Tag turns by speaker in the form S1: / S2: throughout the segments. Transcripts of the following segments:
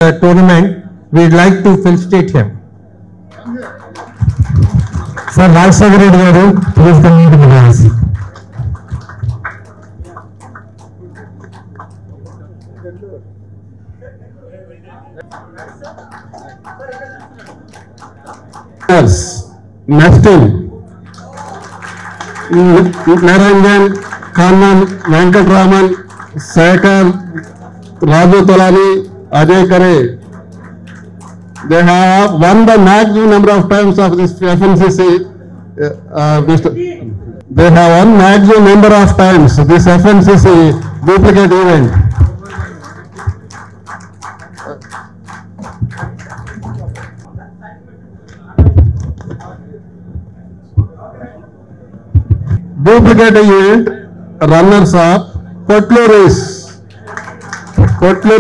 S1: tournament, we'd like to felicitate him.
S2: Sir, Rajsagar Reddy garu, please come to the dais.
S3: Nesting, Naranjan, Kannan, Venkatraman, Sekar, Raju Tolani, Ajay Kare. They have won the maximum number of times of this FNCC. They have won maximum number of times this FNCC duplicate event. Duplicate event runners up Kotluri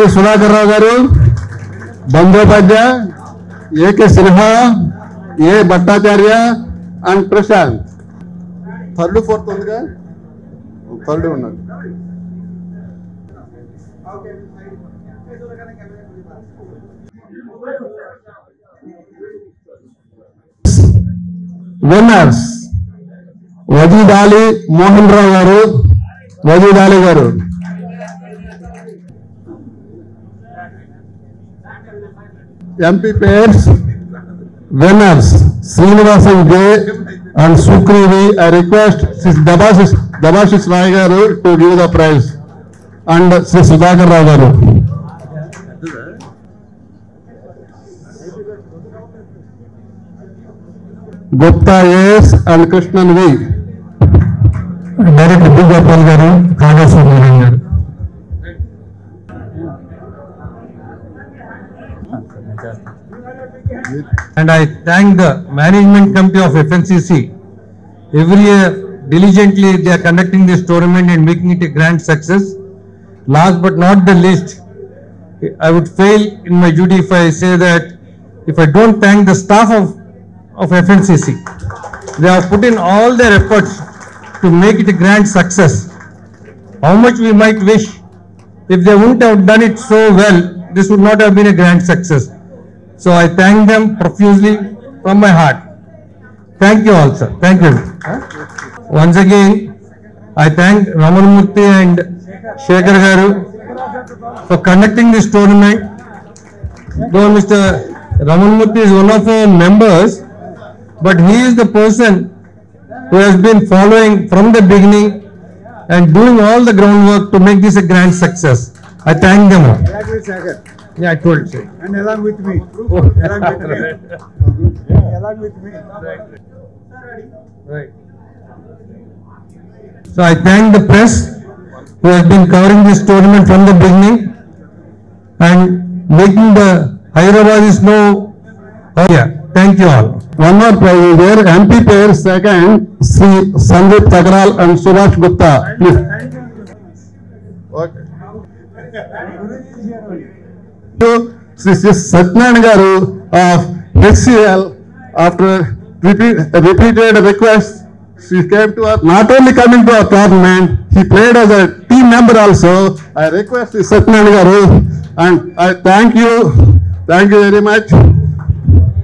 S3: Sudhakar Rao garu, Bandyopadhyay, A.K. Sinha, A. Bhattacharya and Prashant. Third, fourth undiga? Third unnadu. Winners. Wajid Ali Mohan Rao garu, Wajid Ali garu. MP pairs, winners Srinivasan J and Sukri V. I request Dabashish Rai garu to give the prize and Sri Sudhakar Rao garu. Gupta S and Krishnan V.
S2: Director B. Gopal garu, Kagasa garu.
S1: And I thank the management committee of FNCC. Every year, diligently, they are conducting this tournament and making it a grand success. Last but not the least, I would fail in my duty if I say that if I don't thank the staff of FNCC. They have put in all their efforts to make it a grand success. How much we might wish, if they wouldn't have done it so well, this would not have been a grand success. So I thank them profusely from my heart. Thank you all, sir. Thank you. Once again, I thank Ramanmurthy and Shekhar garu for conducting this tournament. Though Mr. Ramanmurthy is one of our members, but he is the person who has been following from the beginning and doing all the groundwork to make this a grand success. I thank them all. Yeah, I told you.
S4: And along with me. Along with me.
S1: Right. So I thank the press who has been covering this tournament from the beginning and making the Hyderabadis know. Oh yeah, thank you all.
S3: One more prize is there. MP pair second, Sri Sandeep Tagral and Subhash Gupta. Please. Okay. Sri Satyanarayana garu of HCL, after repeated requests, she came to us, not only coming to our tournament, he played as a team member also. I request Sri Satyanarayana garu and I thank you very much.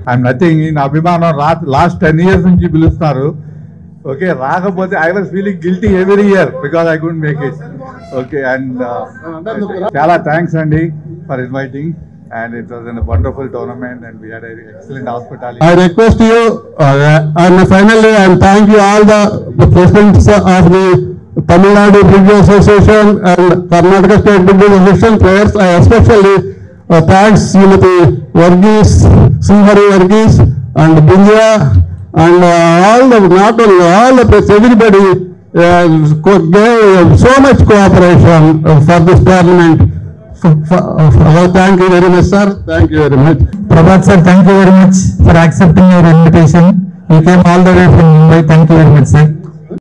S4: I'm nothing in Abhimana. Last 10 years nunchi pilustaru. Okay, Ragapati, I was feeling guilty every year because I couldn't make it. Okay, and Chala thanks Andy for inviting, and it was a wonderful tournament and we had an excellent hospitality.
S3: I request you and finally I thank you all the presidents of the Tamil Nadu Football Association and Karnataka State Football Association players. I especially thanks Srimati Varghese, Srihari Varghese and Binjya and not only all the players, everybody gave so much cooperation for this tournament. Thank you very much, sir. Thank you very much.
S2: Prabhat sir, thank you very much for accepting your invitation. You came all the way from Mumbai. Thank you very much, sir.